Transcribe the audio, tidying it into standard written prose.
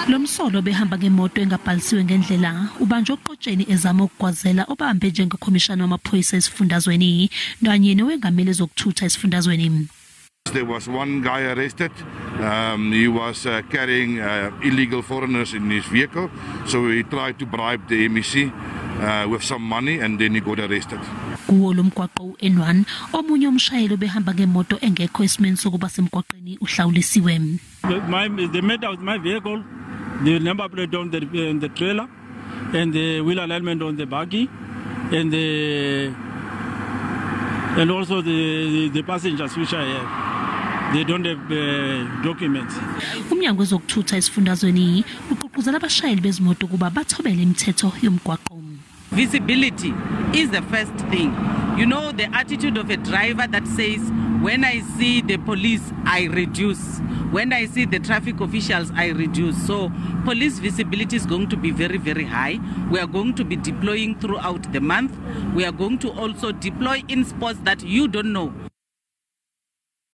Lo msolo behamba ngemoto engabhalisiwe ngendlela ubanjwe oqotsheni ezama ukugwazela obambe njengekhomishana wamaphoyisa esifundazweni kanye nowengameli ezokuthutha esifundazweni. There was one guy arrested. He was carrying illegal foreigners in his vehicle, so he tried to bribe the MEC with some money and then he got arrested. Kuwo lo mgwaqo N1 omunye umshayeli behamba ngemoto engekho esimeni sokuba semgwaqweni uhlawulisiwe. The matter of my vehicle, the number plate on the trailer and the wheel alignment on the buggy and also the passengers which I have. They don't have documents. Umnyango wezokuthutha esifundazweni uqoqozela abashayeli bezimoto kuba bathobele imithetho yomgwaqo. Visibility is the first thing. You know, the attitude of a driver that says, when I see the police, I reduce. When I see the traffic officials, I reduce. So police visibility is going to be very, very high. We are going to be deploying throughout the month. We are going to also deploy in spots that you don't know.